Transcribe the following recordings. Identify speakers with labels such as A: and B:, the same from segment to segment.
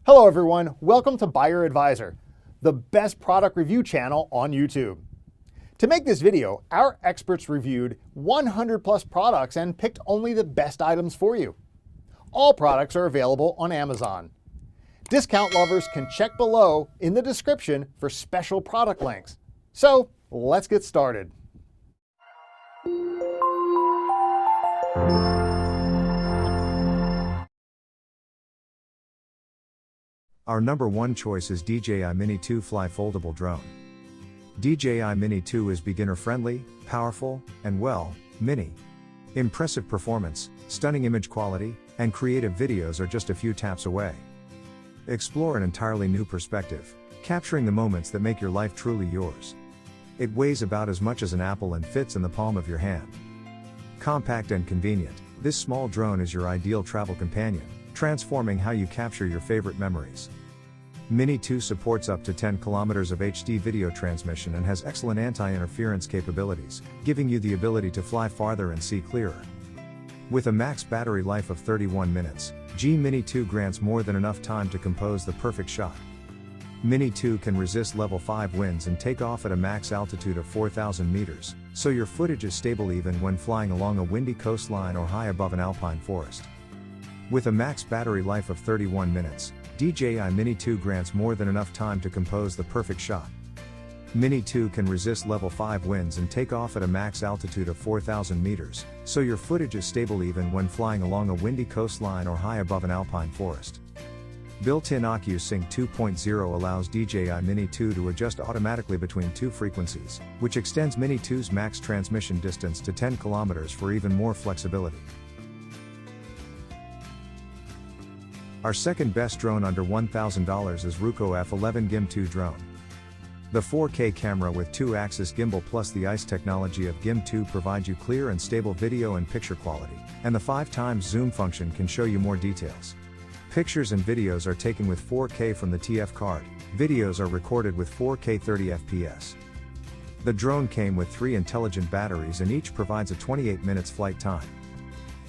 A: Hello everyone, welcome to Buyer Advisor, the best product review channel on YouTube. To make this video, our experts reviewed 100 plus products and picked only the best items for you. All products are available on Amazon. Discount lovers can check below in the description for special product links. So let's get started.
B: Our number one choice is DJI Mini 2 Fly Foldable Drone. DJI Mini 2 is beginner-friendly, powerful, and mini. Impressive performance, stunning image quality, and creative videos are just a few taps away. Explore an entirely new perspective, capturing the moments that make your life truly yours. It weighs about as much as an apple and fits in the palm of your hand. Compact and convenient, this small drone is your ideal travel companion, transforming how you capture your favorite memories. Mini 2 supports up to 10 kilometers of HD video transmission and has excellent anti-interference capabilities, giving you the ability to fly farther and see clearer. With a max battery life of 31 minutes, Mini 2 grants more than enough time to compose the perfect shot. Mini 2 can resist level 5 winds and take off at a max altitude of 4,000 meters, so your footage is stable even when flying along a windy coastline or high above an alpine forest. With a max battery life of 31 minutes, DJI Mini 2 grants more than enough time to compose the perfect shot. Mini 2 can resist level 5 winds and take off at a max altitude of 4,000 meters, so your footage is stable even when flying along a windy coastline or high above an alpine forest. Built-in OcuSync 2.0 allows DJI Mini 2 to adjust automatically between two frequencies, which extends Mini 2's max transmission distance to 10 kilometers for even more flexibility. Our second best drone under $1,000 is Ruko F11 GIM2 drone. The 4K camera with 2-axis gimbal plus the ICE technology of GIM2 provides you clear and stable video and picture quality, and the 5x zoom function can show you more details. Pictures and videos are taken with 4K from the TF card, videos are recorded with 4K 30 FPS. The drone came with 3 intelligent batteries and each provides a 28 minutes flight time.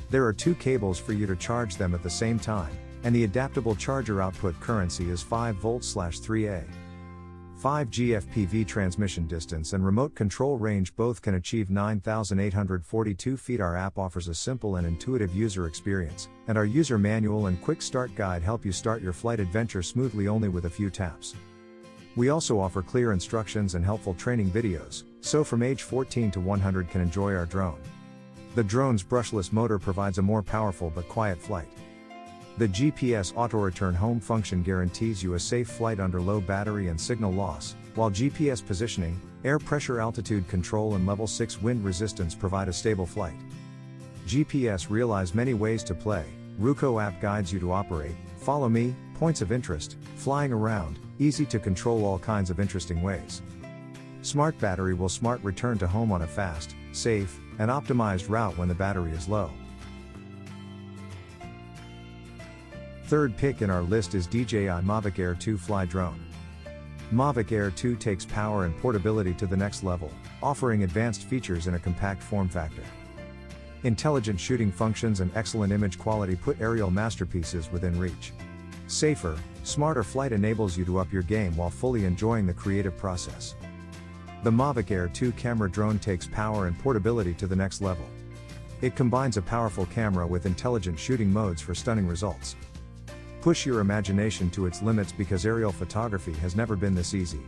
B: There are 2 cables for you to charge them at the same time, and the adaptable charger output currency is 5V/3A. 5G FPV transmission distance and remote control range both can achieve 9,842 feet. Our app offers a simple and intuitive user experience, and our user manual and quick start guide help you start your flight adventure smoothly only with a few taps. We also offer clear instructions and helpful training videos, so from age 14 to 100 can enjoy our drone. The drone's brushless motor provides a more powerful but quiet flight. The GPS auto-return home function guarantees you a safe flight under low battery and signal loss, while GPS positioning, air pressure altitude control and level 6 wind resistance provide a stable flight. GPS realize many ways to play. Ruko app guides you to operate, follow me, points of interest, flying around, easy to control all kinds of interesting ways. Smart battery will smart return to home on a fast, safe, and optimized route when the battery is low. Third pick in our list is DJI Mavic Air 2 Fly Drone. Mavic Air 2 takes power and portability to the next level, offering advanced features in a compact form factor. Intelligent shooting functions and excellent image quality put aerial masterpieces within reach. Safer, smarter flight enables you to up your game while fully enjoying the creative process. The Mavic Air 2 camera drone takes power and portability to the next level. It combines a powerful camera with intelligent shooting modes for stunning results. Push your imagination to its limits because aerial photography has never been this easy.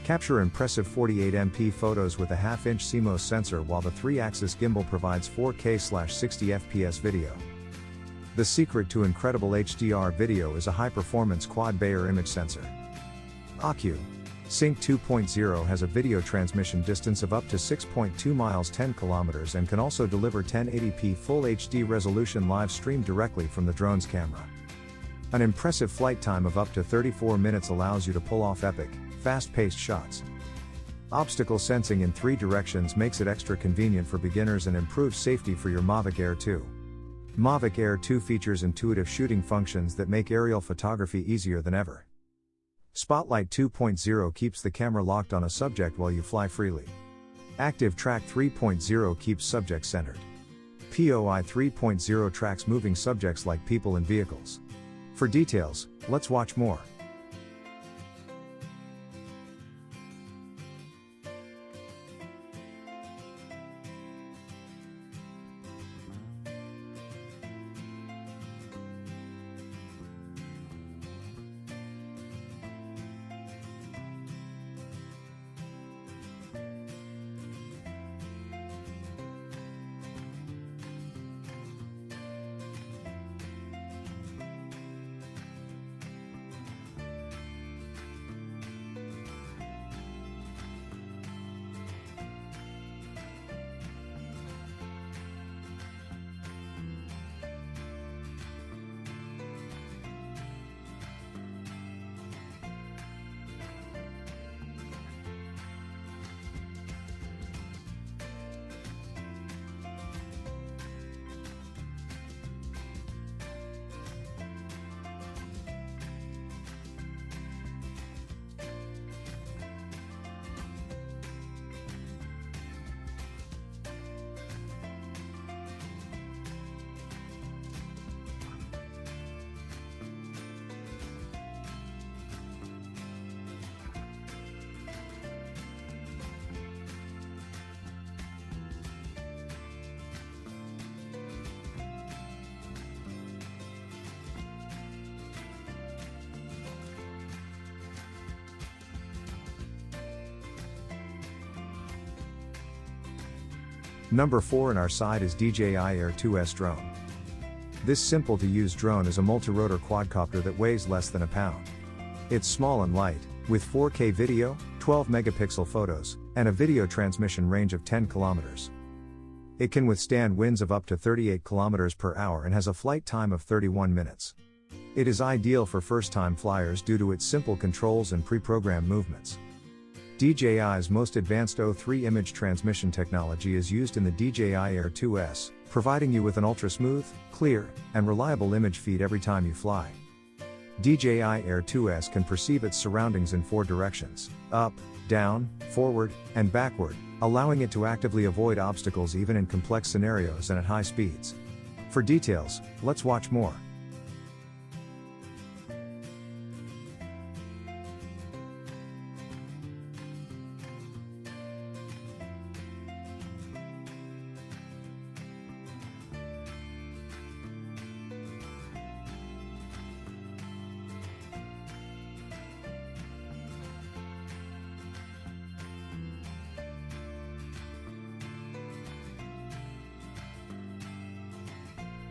B: Capture impressive 48MP photos with a half-inch CMOS sensor while the 3-axis gimbal provides 4K/60 FPS video. The secret to incredible HDR video is a high-performance quad-Bayer image sensor. OcuSync 2.0 has a video transmission distance of up to 6.2 miles 10 kilometers and can also deliver 1080p Full HD resolution live stream directly from the drone's camera. An impressive flight time of up to 34 minutes allows you to pull off epic, fast-paced shots. Obstacle sensing in 3 directions makes it extra convenient for beginners and improves safety for your Mavic Air 2. Mavic Air 2 features intuitive shooting functions that make aerial photography easier than ever. Spotlight 2.0 keeps the camera locked on a subject while you fly freely. Active Track 3.0 keeps subjects centered. POI 3.0 tracks moving subjects like people and vehicles. For details, let's watch more. Number 4 in our side is DJI Air 2S drone. This simple to use drone is a multi-rotor quadcopter that weighs less than a pound. It's small and light, with 4K video, 12 megapixel photos, and a video transmission range of 10 kilometers. It can withstand winds of up to 38 kilometers per hour and has a flight time of 31 minutes. It is ideal for first-time flyers due to its simple controls and pre-programmed movements. DJI's most advanced O3 image transmission technology is used in the DJI Air 2S, providing you with an ultra-smooth, clear, and reliable image feed every time you fly. DJI Air 2S can perceive its surroundings in 4 directions: up, down, forward, and backward, allowing it to actively avoid obstacles even in complex scenarios and at high speeds. For details, let's watch more.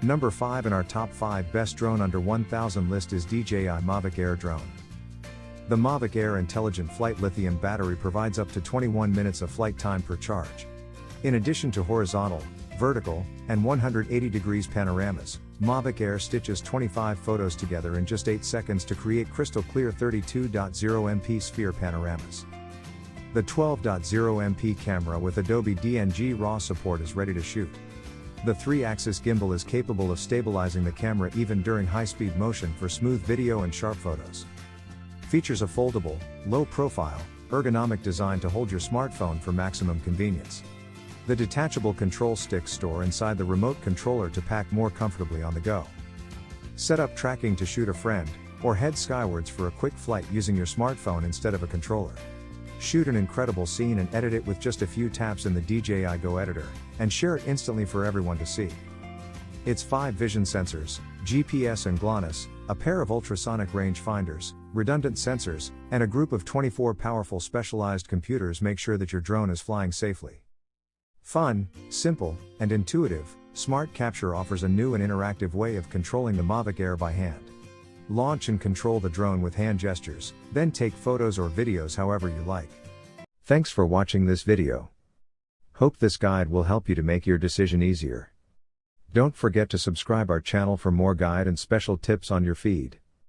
B: Number 5 in our top 5 best drone under 1000 list is DJI Mavic Air drone. The Mavic Air intelligent flight lithium battery provides up to 21 minutes of flight time per charge. In addition to horizontal, vertical, and 180 degrees panoramas, Mavic Air stitches 25 photos together in just 8 seconds to create crystal clear 32.0 MP sphere panoramas. The 12.0 MP camera with Adobe DNG RAW support is ready to shoot. The 3-axis gimbal is capable of stabilizing the camera even during high-speed motion for smooth video and sharp photos. Features a foldable, low-profile, ergonomic design to hold your smartphone for maximum convenience. The detachable control sticks store inside the remote controller to pack more comfortably on the go. Set up tracking to shoot a friend, or head skywards for a quick flight using your smartphone instead of a controller. Shoot an incredible scene and edit it with just a few taps in the DJI Go editor, and share it instantly for everyone to see. Its 5 vision sensors, GPS and GLONASS, a pair of ultrasonic range finders, redundant sensors, and a group of 24 powerful specialized computers make sure that your drone is flying safely. Fun, simple, and intuitive, Smart Capture offers a new and interactive way of controlling the Mavic Air by hand. Launch and control the drone with hand gestures, then take photos or videos however you like. Thanks for watching this video. Hope this guide will help you to make your decision easier. Don't forget to subscribe our channel for more guide and special tips on your feed.